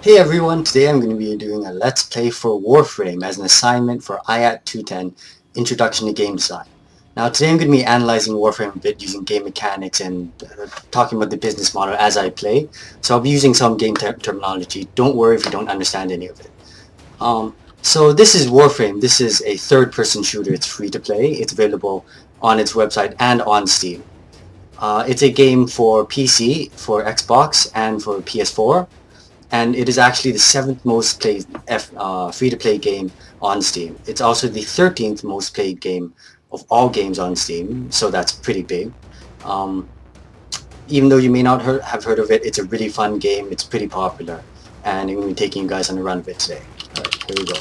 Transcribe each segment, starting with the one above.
Hey everyone, today I'm going to be doing a Let's Play for Warframe as an assignment for IAT 210, Introduction to Game Design. Now today I'm going to be analyzing Warframe a bit using game mechanics and talking about the business model as I play, so I'll be using some game terminology. Don't worry if you don't understand any of it. So this is Warframe. This is a third-person shooter. It's free to play. It's available on its website and on Steam. It's a game for PC, for Xbox, and for PS4. And it is actually the 7th most played free-to-play game on Steam. It's also the 13th most played game of all games on Steam, so that's pretty big. Um, Even though you may not have heard of it, it's a really fun game, it's pretty popular, and I'm going to be taking you guys on a run of it today. Alright, here we go.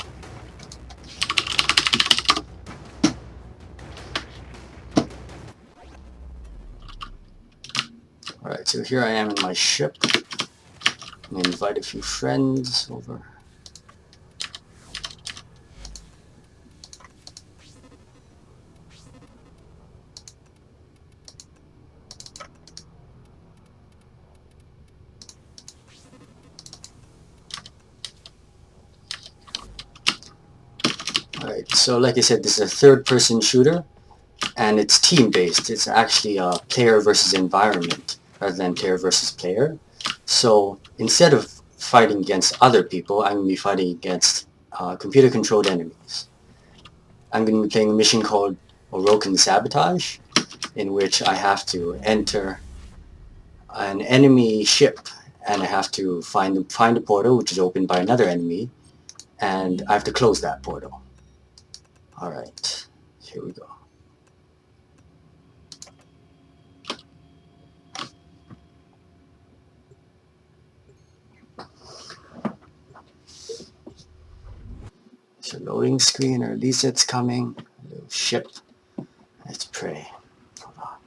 Alright, so here I am in my ship. I'm going to invite a few friends over. Alright, so like I said, this is a third-person shooter, and it's team-based. It's actually a player versus environment rather than player versus player. So instead of fighting against other people, I'm going to be fighting against computer-controlled enemies. I'm going to be playing a mission called Orokin Sabotage, in which I have to enter an enemy ship, and I have to find a portal which is opened by another enemy, and I have to close that portal. Alright, here we go. So loading screen, or at least it's coming. A little ship. Let's pray. Hold on.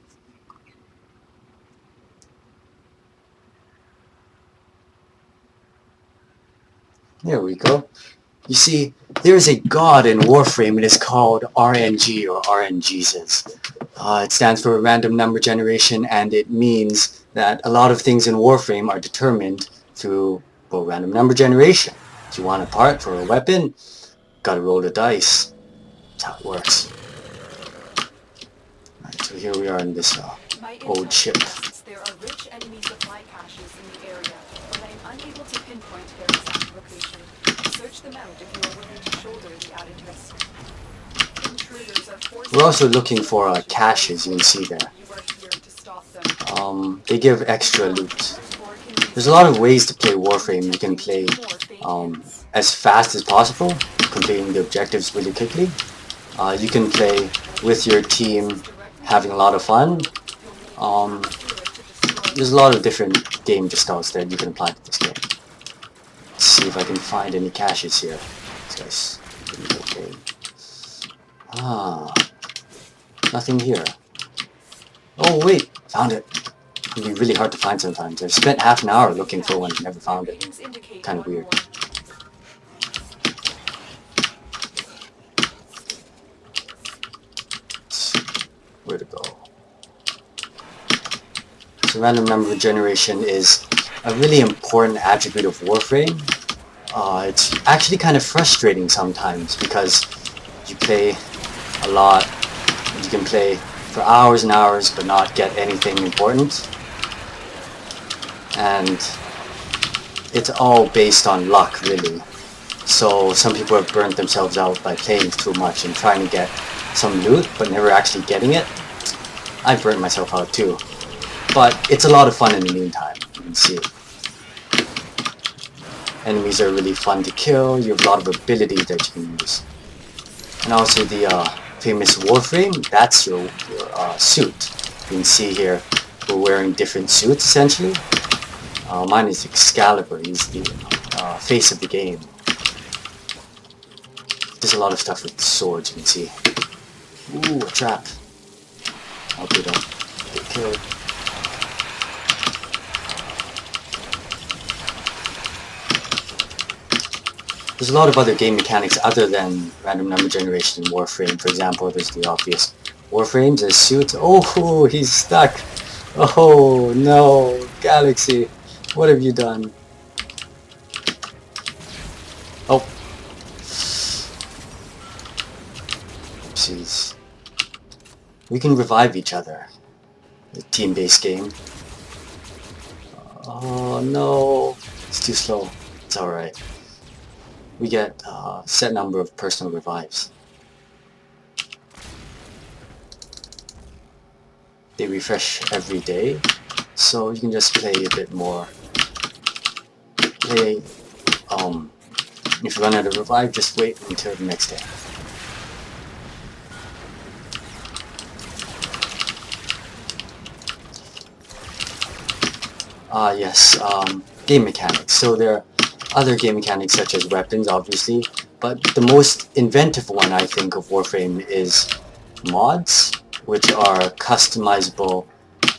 There we go. You see, there is a god in Warframe. It is called RNG, or RNGesus. It stands for Random Number Generation, and it means that a lot of things in Warframe are determined through, well, random number generation. If you want a part for a weapon, gotta roll the dice. That's how it works. Alright, so here we are in this old ship. There are rich enemy supply caches in the area, but I am unable to pinpoint their exact location. Search them out if you are willing to shoulder the added risk. Intruders are forced. We're also looking for caches, you can see there. You are here to stop them. They give extra loot. There's a lot of ways to play Warframe. You can play as fast as possible, completing the objectives really quickly. You can play with your team, having a lot of fun. There's a lot of different game styles that you can apply to this game. Let's see if I can find any caches here. This guy's okay. Nothing here. Oh wait, found it. It can be really hard to find sometimes. I've spent half an hour looking for one, never found it. Kind of weird. Where to go? So random number generation is a really important attribute of Warframe. It's actually kind of frustrating sometimes because you play a lot. You can play for hours and hours but not get anything important. And it's all based on luck, really. So some people have burnt themselves out by playing too much and trying to get some loot but never actually getting it. I've burnt myself out too. But it's a lot of fun in the meantime, you can see. Enemies are really fun to kill, you have a lot of abilities that you can use. And also the famous Warframe, that's your suit. You can see here, we're wearing different suits essentially. Mine is Excalibur, he's the face of the game. There's a lot of stuff with swords, you can see. Ooh, a trap. I hope we don't get killed. There's a lot of other game mechanics other than random number generation in Warframe. For example, there's the obvious Warframes, there's suits. Oh, he's stuck. Oh no, Galaxy, what have you done? we can revive each other. The team-based game. Oh no, it's too slow. It's alright. We get a set number of personal revives. They refresh every day, so you can just play a bit more. Play, if you run out of revive, just wait until the next day. Yes, game mechanics. So there are other game mechanics such as weapons, obviously, but the most inventive one, I think, of Warframe is mods, which are customizable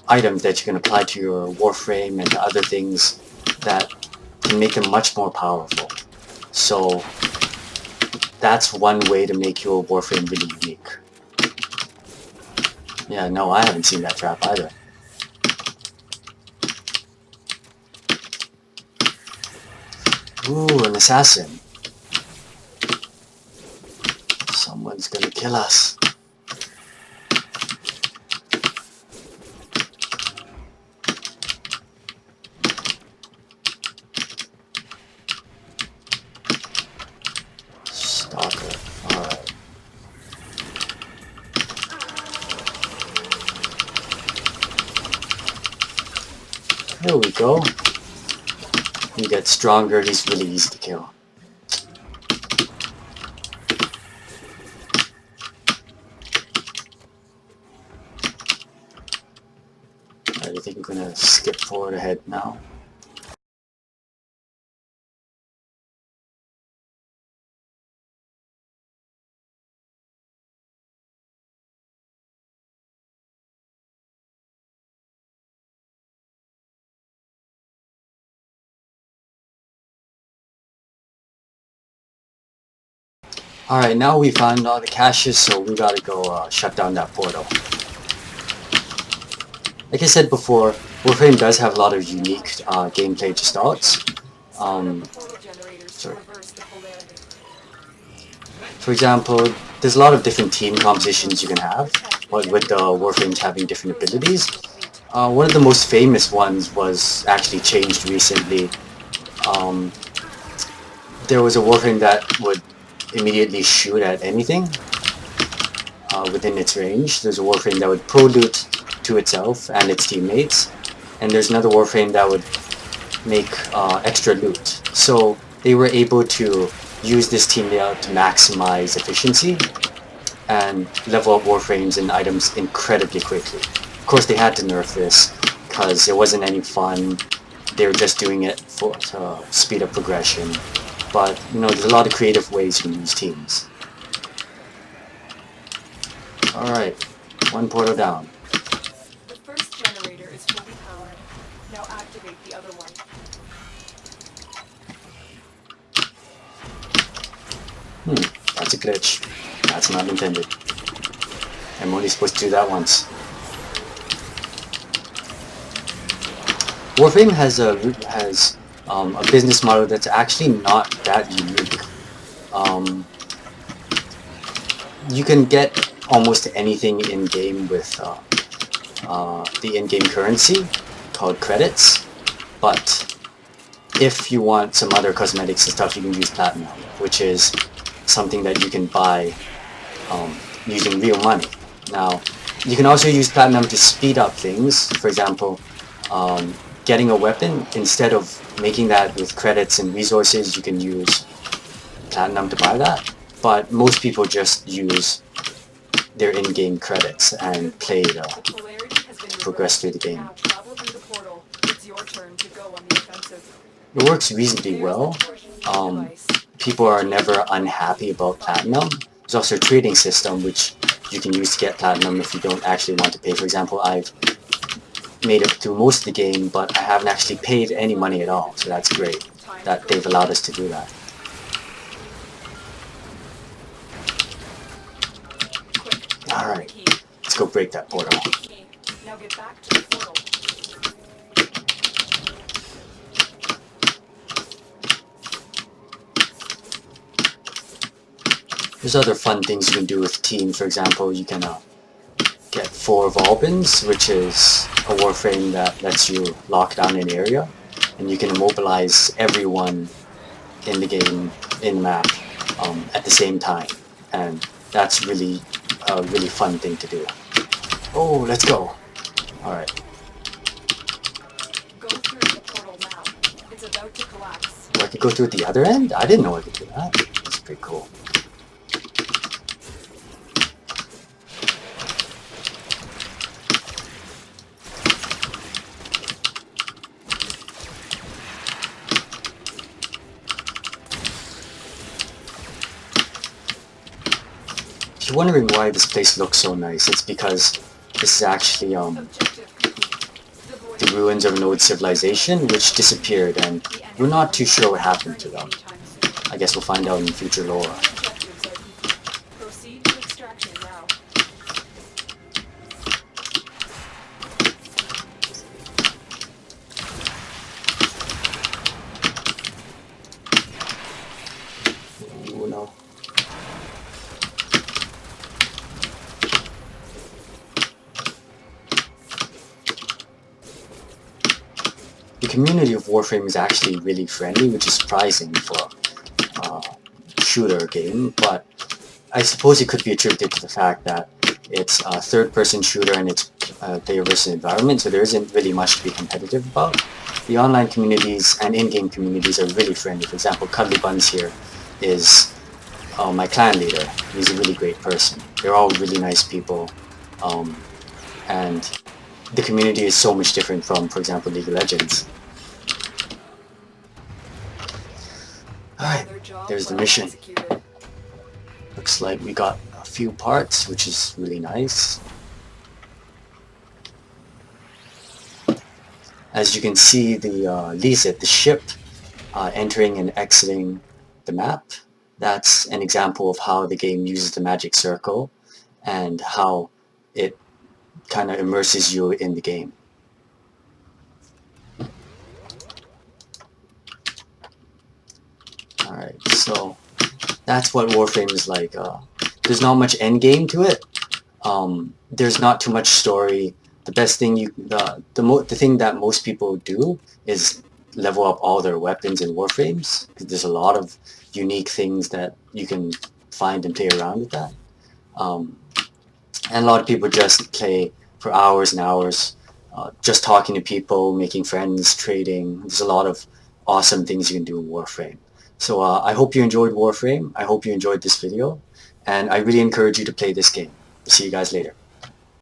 items that you can apply to your Warframe and to other things that can make them much more powerful. So that's one way to make your Warframe really unique. Yeah, no, I haven't seen that trap either. Ooh, an assassin. Someone's gonna kill us. Stalker. Alright. There we go. He gets stronger, he's really easy to kill. Alright, I think we're gonna skip forward ahead now. Alright, now we found all the caches, so we gotta go shut down that portal. Like I said before, Warframe does have a lot of unique gameplay gestalts. Sorry. For example, there's a lot of different team compositions you can have, but with the Warframes having different abilities. One of the most famous ones was actually changed recently. There was a Warframe that would immediately shoot at anything within its range. There's a Warframe that would pro-loot to itself and its teammates, and there's another Warframe that would make extra loot. So they were able to use this team layout to maximize efficiency and level up Warframes and items incredibly quickly. Of course, they had to nerf this because it wasn't any fun. They were just doing it to speed up progression. But, you know, there's a lot of creative ways you can use teams. Alright, one portal down. The first generator is fully powered. Now activate the other one. That's a glitch. That's not intended. I'm only supposed to do that once. Warframe has a business model that's actually not that unique. You can get almost anything in-game with the in-game currency called credits, but if you want some other cosmetics and stuff, you can use platinum, which is something that you can buy using real money. Now, you can also use platinum to speed up things. For example, getting a weapon, instead of making that with credits and resources, you can use platinum to buy that. But most people just use their in-game credits and play to progress through the game. It works reasonably well. People are never unhappy about platinum. There's also a trading system which you can use to get platinum if you don't actually want to pay. For example, I've made it through most of the game, but I haven't actually paid any money at all, so that's great that they've allowed us to do that. Alright, let's go break that portal. Now get back to the portal. There's other fun things you can do with teams. For example, you can get 4 Volbins, which is a Warframe that lets you lock down an area, and you can immobilize everyone in the game, in the map, at the same time, and that's really a really fun thing to do. Oh, let's go. Alright. Go through the portal now. It's about to collapse. I could go through at the other end? I didn't know I could do that. That's pretty cool. If you're wondering why this place looks so nice, it's because this is actually Objective complete. the ruins of an old civilization which disappeared, and we're not too sure what happened to them. I guess we'll find out in future lore. Objectives are complete. Proceed to extraction now. Oh no. The community of Warframe is actually really friendly, which is surprising for a shooter game, but I suppose it could be attributed to the fact that it's a third-person shooter and it's a player-versus environment, so there isn't really much to be competitive about. The online communities and in-game communities are really friendly. For example, Cuddly Buns here is my clan leader. He's a really great person. They're all really nice people, and the community is so much different from, for example, League of Legends. Alright, there's the mission. Looks like we got a few parts, which is really nice. As you can see, the Lizet, the ship, entering and exiting the map. That's an example of how the game uses the magic circle and how it kind of immerses you in the game. Alright, so that's what Warframe is like. There's not much end game to it. There's not too much story. The best thing the thing that most people do is level up all their weapons in Warframes, because there's a lot of unique things that you can find and play around with that. And a lot of people just play for hours and hours, just talking to people, making friends, trading. There's a lot of awesome things you can do in Warframe. So I hope you enjoyed Warframe. I hope you enjoyed this video, and I really encourage you to play this game. See you guys later.